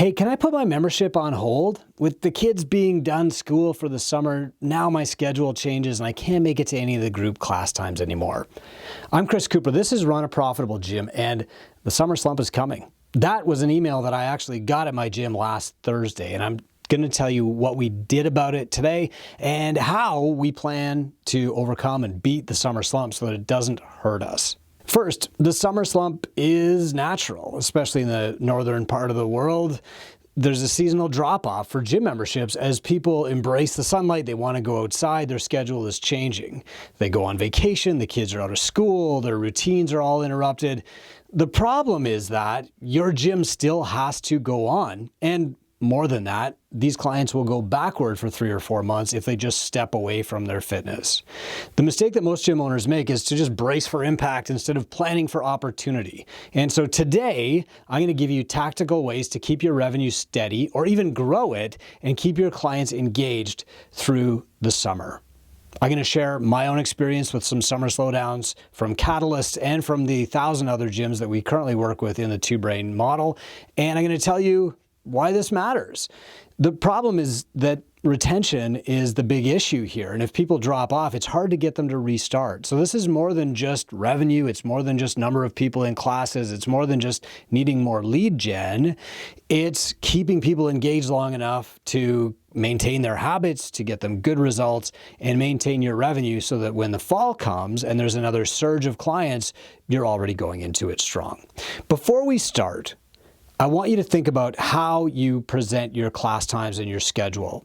Hey, can I put my membership on hold? With the kids being done school for the summer, now my schedule changes and I can't make it to any of the group class times anymore. I'm Chris Cooper. This is Run a Profitable Gym, and the summer slump is coming. That was an email that I actually got at my gym last Thursday, and I'm going to tell you what we did about it today and how we plan to overcome and beat the summer slump so that it doesn't hurt us. First, the summer slump is natural, especially in the northern part of the world. There's a seasonal drop-off for gym memberships as people embrace the sunlight. They want to go outside. Their schedule is changing. They go on vacation. The kids are out of school. Their routines are all interrupted. The problem is that your gym still has to go on. And more than that, these clients will go backward for 3 or 4 months if they just step away from their fitness. The mistake that most gym owners make is to just brace for impact instead of planning for opportunity. And so today, I'm going to give you tactical ways to keep your revenue steady or even grow it and keep your clients engaged through the summer. I'm going to share my own experience with some summer slowdowns from Catalyst and from the 1,000 other gyms that we currently work with in the two-brain model. And I'm going to tell you why this matters. The problem is that retention is the big issue here. And if people drop off, it's hard to get them to restart. So this is more than just revenue. It's more than just number of people in classes. It's more than just needing more lead gen. It's keeping people engaged long enough to maintain their habits, to get them good results, and maintain your revenue so that when the fall comes and there's another surge of clients, you're already going into it strong. Before we start, I want you to think about how you present your class times and your schedule.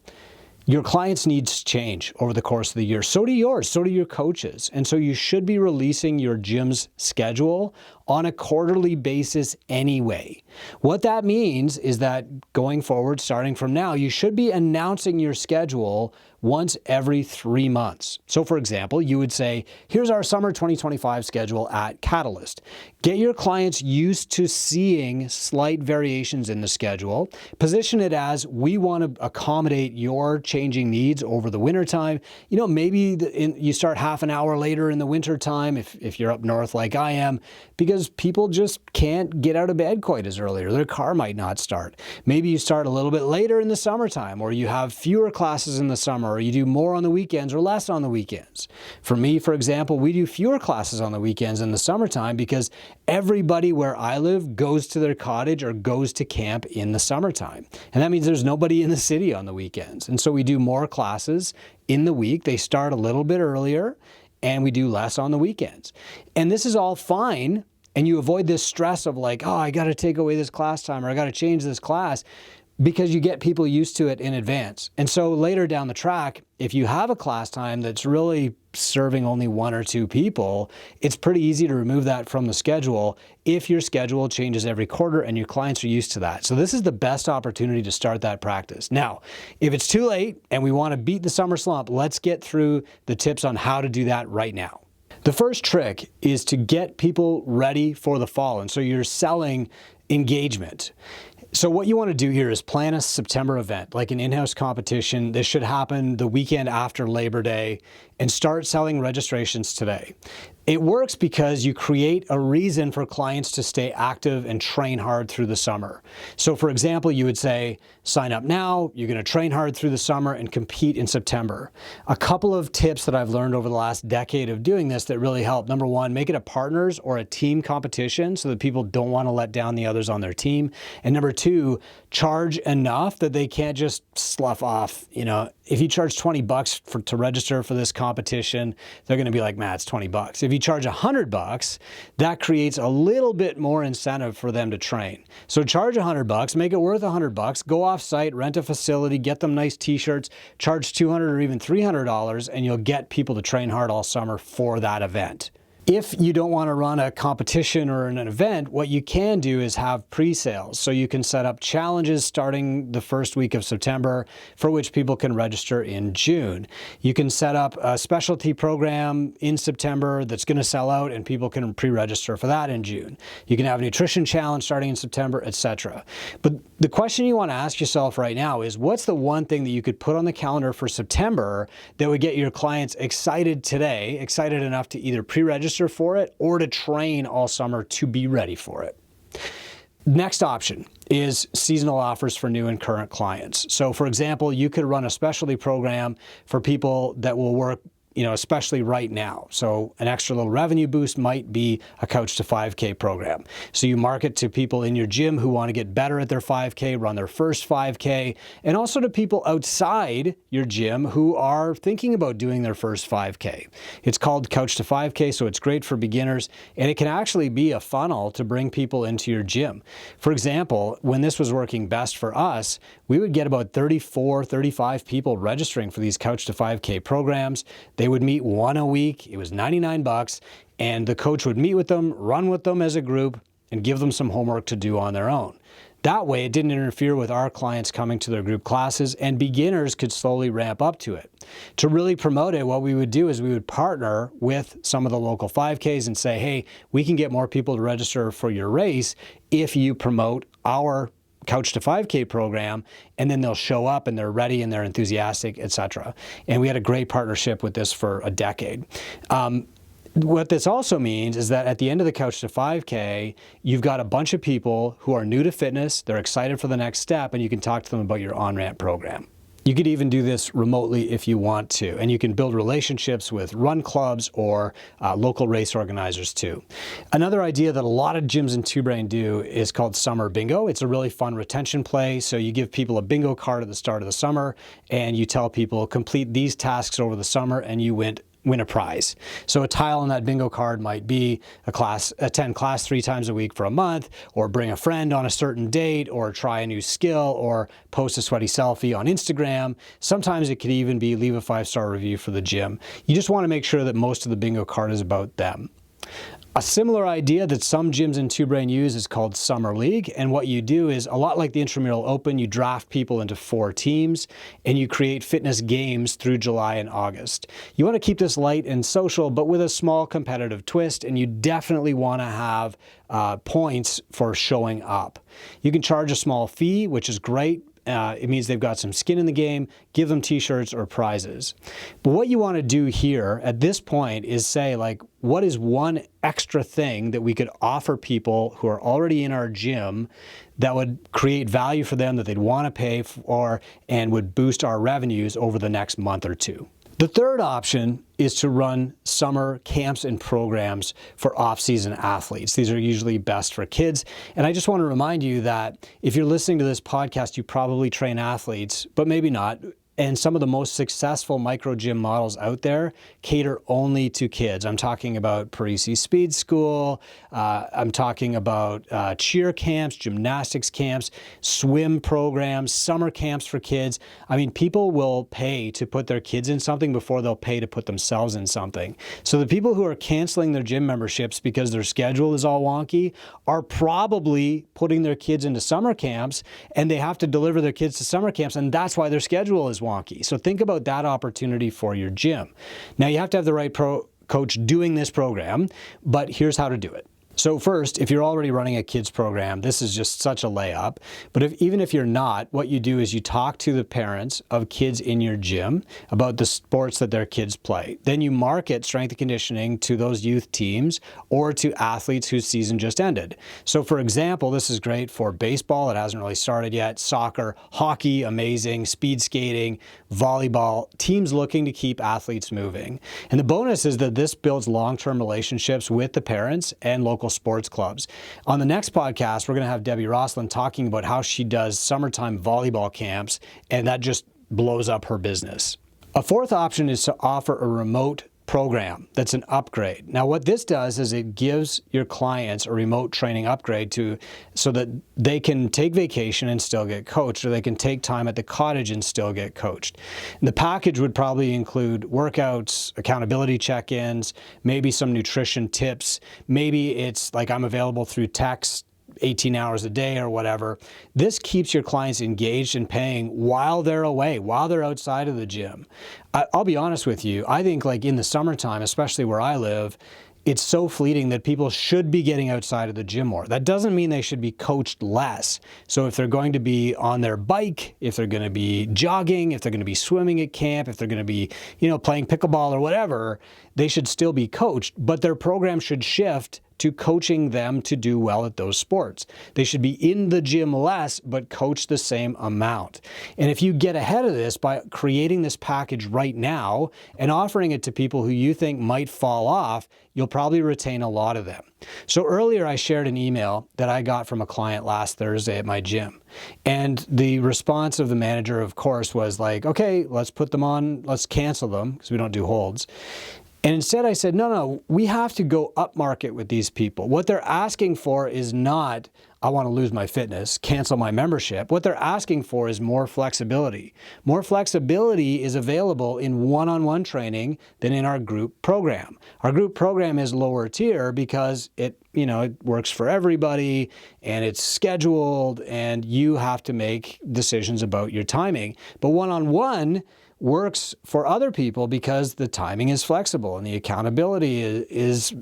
Your clients' needs change over the course of the year. So do yours, so do your coaches. And so you should be releasing your gym's schedule on a quarterly basis anyway. What that means is that going forward, starting from now, you should be announcing your schedule once every 3 months. So for example, you would say, here's our summer 2025 schedule at Catalyst. Get your clients used to seeing slight variations in the schedule. Position it as, we want to accommodate your changing needs over the winter time. You know, maybe you start half an hour later in the winter time if you're up north like I am, because people just can't get out of bed quite as early, or their car might not start. Maybe you start a little bit later in the summertime, or you have fewer classes in the summer, or you do more on the weekends or less on the weekends. For me, for example, we do fewer classes on the weekends in the summertime because everybody where I live goes to their cottage or goes to camp in the summertime. And that means there's nobody in the city on the weekends. And so we do more classes in the week. They start a little bit earlier, and we do less on the weekends. And this is all fine. And you avoid this stress of like, oh, I got to take away this class time, or I got to change this class, because you get people used to it in advance. And so later down the track, if you have a class time that's really serving only 1 or 2 people, it's pretty easy to remove that from the schedule if your schedule changes every quarter and your clients are used to that. So this is the best opportunity to start that practice. Now, if it's too late and we want to beat the summer slump, let's get through the tips on how to do that right now. The first trick is to get people ready for the fall. And so you're selling engagement. So what you want to do here is plan a September event, like an in-house competition. This should happen the weekend after Labor Day, and start selling registrations today. It works because you create a reason for clients to stay active and train hard through the summer. So for example, you would say, sign up now, you're going to train hard through the summer and compete in September. A couple of tips that I've learned over the last decade of doing this that really help. Number one, make it a partners or a team competition so that people don't want to let down the others on their team. And number two, charge enough that they can't just slough off. You know, if you charge $20 to register for this competition, they're going to be like, man, it's $20. If you charge $100, that creates a little bit more incentive for them to train. So charge $100, make it worth $100, go off site, rent a facility, get them nice t-shirts, charge $200 or even $300, and you'll get people to train hard all summer for that event. If you don't want to run a competition or an event, what you can do is have pre-sales. So you can set up challenges starting the first week of September for which people can register in June. You can set up a specialty program in September that's going to sell out and people can pre-register for that in June. You can have a nutrition challenge starting in September, etc. But the question you want to ask yourself right now is, what's the one thing that you could put on the calendar for September that would get your clients excited today, excited enough to either pre-register for it or to train all summer to be ready for it? Next option is seasonal offers for new and current clients. So for example, you could run a specialty program for people that will work, especially right now. So an extra little revenue boost might be a Couch to 5K program. So you market to people in your gym who want to get better at their 5K, run their first 5K, and also to people outside your gym who are thinking about doing their first 5K. It's called Couch to 5K, so it's great for beginners, and it can actually be a funnel to bring people into your gym. For example, when this was working best for us, we would get about 34, 35 people registering for these Couch to 5K programs. They would meet one a week. It was $99, and the coach would meet with them, run with them as a group, and give them some homework to do on their own. That way, it didn't interfere with our clients coming to their group classes, and beginners could slowly ramp up to it. To really promote it, what we would do is we would partner with some of the local 5Ks and say, hey, we can get more people to register for your race if you promote our Couch to 5K program, and then they'll show up and they're ready and they're enthusiastic, etc. And we had a great partnership with this for a decade. What this also means is that at the end of the Couch to 5K, you've got a bunch of people who are new to fitness, they're excited for the next step, and you can talk to them about your on-ramp program. You could even do this remotely if you want to, and you can build relationships with run clubs or local race organizers too. Another idea that a lot of gyms in Two Brain do is called Summer Bingo. It's a really fun retention play. So you give people a bingo card at the start of the summer, and you tell people complete these tasks over the summer and you win a prize. So a tile on that bingo card might be attend class 3 times a week for a month, or bring a friend on a certain date, or try a new skill, or post a sweaty selfie on Instagram. Sometimes it could even be leave a 5-star review for the gym. You just want to make sure that most of the bingo card is about them. A similar idea that some gyms in Two Brain use is called Summer League, and what you do is, a lot like the Intramural Open, you draft people into 4 teams and you create fitness games through July and August. You want to keep this light and social, but with a small competitive twist, and you definitely want to have points for showing up. You can charge a small fee, which is great. It means they've got some skin in the game. Give them t-shirts or prizes. But what you want to do here at this point is say, like, what is one extra thing that we could offer people who are already in our gym that would create value for them, that they'd want to pay for, and would boost our revenues over the next month or two? The third option is to run summer camps and programs for off-season athletes. These are usually best for kids. And I just want to remind you that if you're listening to this podcast, you probably train athletes, but maybe not. And some of the most successful micro gym models out there cater only to kids. I'm talking about Parisi Speed School. I'm talking about cheer camps, gymnastics camps, swim programs, summer camps for kids. I mean, people will pay to put their kids in something before they'll pay to put themselves in something. So the people who are canceling their gym memberships because their schedule is all wonky are probably putting their kids into summer camps, and they have to deliver their kids to summer camps, and that's why their schedule is wonky. So think about that opportunity for your gym. Now, you have to have the right coach doing this program, but here's how to do it. So first, if you're already running a kids program, this is just such a layup. But even if you're not, what you do is you talk to the parents of kids in your gym about the sports that their kids play. Then you market strength and conditioning to those youth teams or to athletes whose season just ended. So for example, this is great for baseball. It hasn't really started yet. Soccer, hockey, amazing. Speed skating, volleyball, teams looking to keep athletes moving. And the bonus is that this builds long-term relationships with the parents and local sports clubs. On the next podcast, we're going to have Debbie Roslin talking about how she does summertime volleyball camps, and that just blows up her business. A fourth option is to offer a remote program that's an upgrade. Now, what this does is it gives your clients a remote training upgrade so that they can take vacation and still get coached, or they can take time at the cottage and still get coached. And the package would probably include workouts, accountability check-ins, maybe some nutrition tips. Maybe it's like I'm available through text 18 hours a day or whatever. This keeps your clients engaged and paying while they're away, while they're outside of the gym. I'll be honest with you, I think like in the summertime, especially where I live, it's so fleeting that people should be getting outside of the gym more. That doesn't mean they should be coached less. So if they're going to be on their bike, if they're going to be jogging, if they're going to be swimming at camp, if they're going to be, playing pickleball or whatever, they should still be coached, but their program should shift to coaching them to do well at those sports. They should be in the gym less, but coach the same amount. And if you get ahead of this by creating this package right now and offering it to people who you think might fall off, you'll probably retain a lot of them. So earlier I shared an email that I got from a client last Thursday at my gym. And the response of the manager, of course, was like, okay, let's put them on, let's cancel them because we don't do holds. And instead I said, no, we have to go upmarket with these people. What they're asking for is not, I want to lose my fitness, cancel my membership. What they're asking for is more flexibility. More flexibility is available in one-on-one training than in our group program. Our group program is lower tier because it works for everybody and it's scheduled and you have to make decisions about your timing. But one-on-one works for other people because the timing is flexible and the accountability is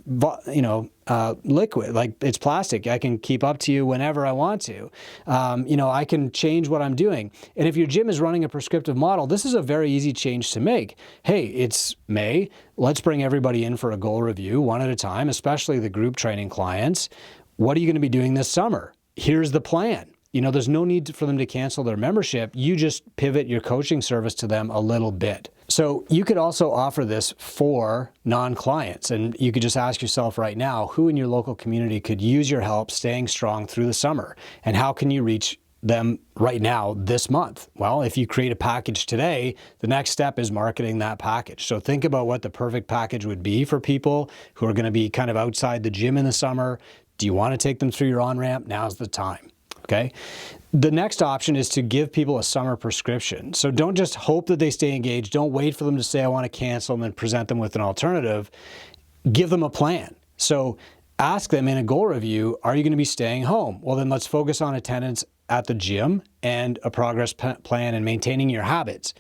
liquid, like it's plastic. I can keep up to you whenever I want to. I can change what I'm doing. And if your gym is running a prescriptive model, this is a very easy change to make. Hey, it's May. Let's bring everybody in for a goal review one at a time, especially the group training clients. What are you going to be doing this summer? Here's the plan. There's no need for them to cancel their membership. You just pivot your coaching service to them a little bit. So you could also offer this for non-clients. And you could just ask yourself right now, who in your local community could use your help staying strong through the summer? And how can you reach them right now this month? Well, if you create a package today, the next step is marketing that package. So think about what the perfect package would be for people who are going to be kind of outside the gym in the summer. Do you want to take them through your on-ramp? Now's the time. Okay. The next option is to give people a summer prescription. So don't just hope that they stay engaged. Don't wait for them to say, I want to cancel, and then present them with an alternative. Give them a plan. So ask them in a goal review, are you going to be staying home? Well, then let's focus on attendance at the gym and a progress plan and maintaining your habits.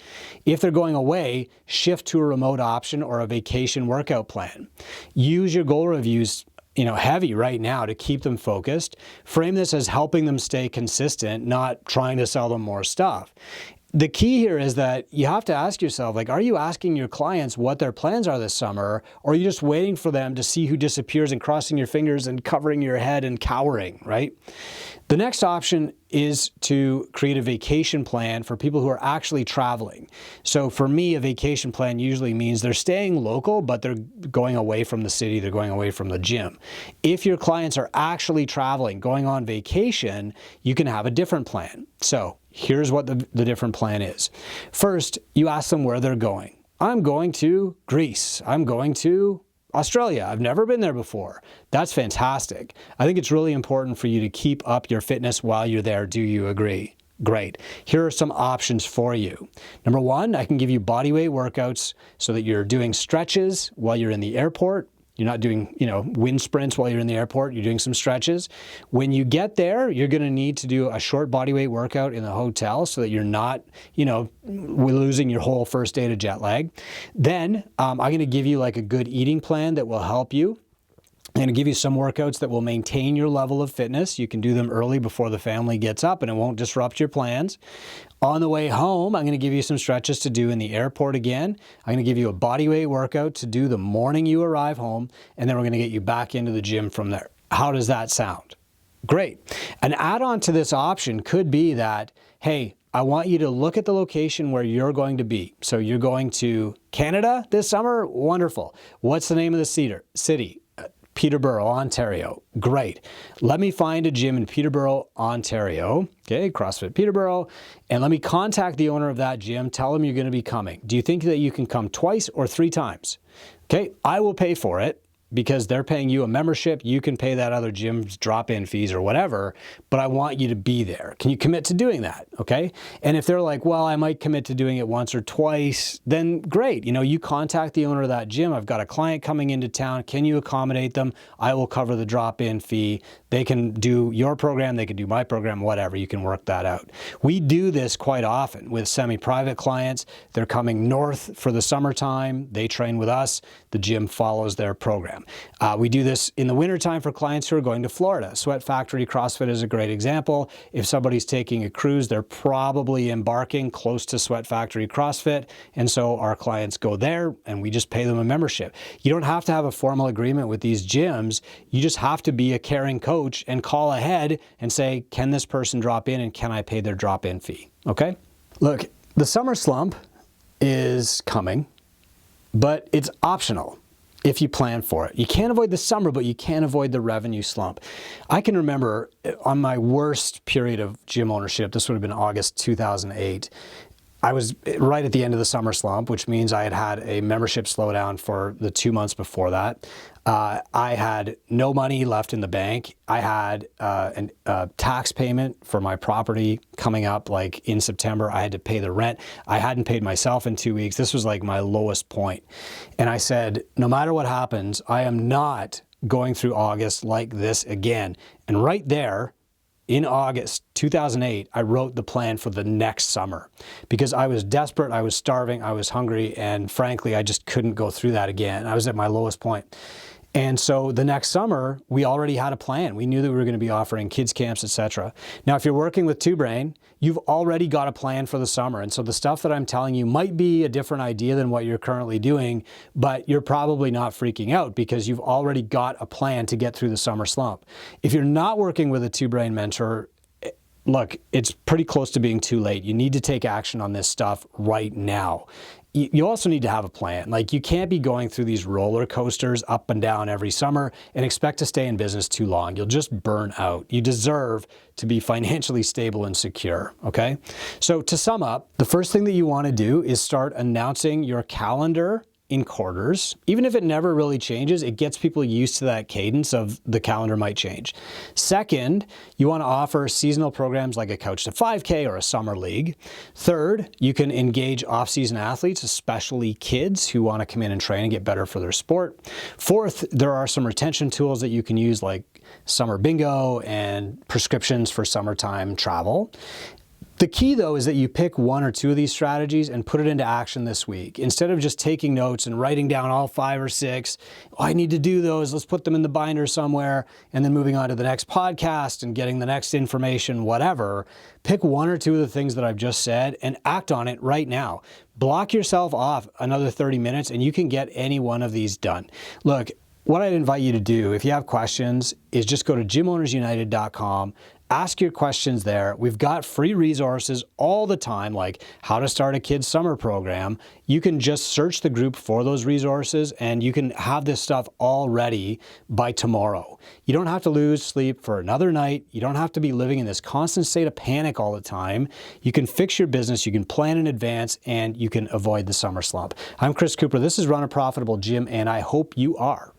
If they're going away, shift to a remote option or a vacation workout plan. Use your goal reviews heavy right now to keep them focused. Frame this as helping them stay consistent, not trying to sell them more stuff. The key here is that you have to ask yourself, are you asking your clients what their plans are this summer, or are you just waiting for them to see who disappears and crossing your fingers and covering your head and cowering, right? The next option is to create a vacation plan for people who are actually traveling. So for me, a vacation plan usually means they're staying local, but they're going away from the city, they're going away from the gym. If your clients are actually traveling, going on vacation, you can have a different plan. So here's what the different plan is. First, you ask them where they're going. I'm going to Greece. I'm going to Australia. I've never been there before. That's fantastic. I think it's really important for you to keep up your fitness while you're there. Do you agree? Great. Here are some options for you. Number one, I can give you bodyweight workouts so that you're doing stretches while you're in the airport. You're not doing, wind sprints while you're in the airport. You're doing some stretches. When you get there, you're going to need to do a short bodyweight workout in the hotel so that you're not, losing your whole first day to jet lag. Then I'm going to give you a good eating plan that will help you. I'm going to give you some workouts that will maintain your level of fitness. You can do them early before the family gets up and it won't disrupt your plans. On the way home, I'm going to give you some stretches to do in the airport again. I'm going to give you a bodyweight workout to do the morning you arrive home, and then we're going to get you back into the gym from there. How does that sound? Great. An add-on to this option could be that, hey, I want you to look at the location where you're going to be. So you're going to Canada this summer? Wonderful. What's the name of the city? Peterborough, Ontario. Great. Let me find a gym in Peterborough, Ontario. Okay, CrossFit Peterborough. And let me contact the owner of that gym. Tell them you're going to be coming. Do you think that you can come twice or 3 times? Okay, I will pay for it because they're paying you a membership. You can pay that other gym's drop-in fees or whatever, but I want you to be there. Can you commit to doing that? Okay. And if they're like, well, I might commit to doing it once or twice, then great. You contact the owner of that gym. I've got a client coming into town. Can you accommodate them? I will cover the drop-in fee. They can do your program. They can do my program, whatever. You can work that out. We do this quite often with semi-private clients. They're coming north for the summertime. They train with us. The gym follows their program. We do this in the wintertime for clients who are going to Florida. Sweat Factory CrossFit is a great example. If somebody's taking a cruise, they're probably embarking close to Sweat Factory CrossFit, and so our clients go there and we just pay them a membership. You don't have to have a formal agreement with these gyms. You just have to be a caring coach and call ahead and say, can this person drop in and can I pay their drop-in fee? Okay? Look, the summer slump is coming, but it's optional if you plan for it. You can't avoid the summer, but you can avoid the revenue slump. I can remember on my worst period of gym ownership, this would have been August 2008, I was right at the end of the summer slump, which means I had had a membership slowdown for the 2 months before that. I had no money left in the bank. I had a tax payment for my property coming up like in September. I had to pay the rent. I hadn't paid myself in 2 weeks. This was like my lowest point. And I said, no matter what happens, I am not going through August like this again. And right there, in August 2008, I wrote the plan for the next summer because I was desperate, I was starving, I was hungry, and frankly, I just couldn't go through that again. I was at my lowest point. And so the next summer, we already had a plan. We knew that we were going to be offering kids camps, etc. Now, if you're working with Two Brain, you've already got a plan for the summer. And so the stuff that I'm telling you might be a different idea than what you're currently doing, but you're probably not freaking out because you've already got a plan to get through the summer slump. If you're not working with a Two Brain mentor, look, it's pretty close to being too late. You need to take action on this stuff right now. You also need to have a plan. Like, you can't be going through these roller coasters up and down every summer and expect to stay in business too long. You'll just burn out. You deserve to be financially stable and secure, okay? So to sum up, the first thing that you want to do is start announcing your calendar in quarters. Even if it never really changes, it gets people used to that cadence of the calendar might change. Second, you want to offer seasonal programs like a Couch to 5K or a summer league. Third, you can engage off-season athletes, especially kids who want to come in and train and get better for their sport. Fourth, there are some retention tools that you can use like summer bingo and prescriptions for summertime travel. The key, though, is that you pick one or two of these strategies and put it into action this week. Instead of just taking notes and writing down all 5 or 6, oh, I need to do those, let's put them in the binder somewhere, and then moving on to the next podcast and getting the next information, whatever. Pick one or two of the things that I've just said and act on it right now. Block yourself off another 30 minutes and you can get any one of these done. Look, what I'd invite you to do, if you have questions, is just go to gymownersunited.com. Ask your questions there. We've got free resources all the time, like how to start a kid's summer program. You can just search the group for those resources and you can have this stuff all ready by tomorrow. You don't have to lose sleep for another night. You don't have to be living in this constant state of panic all the time. You can fix your business, you can plan in advance, and you can avoid the summer slump. I'm Chris Cooper. This is Run a Profitable Gym, and I hope you are.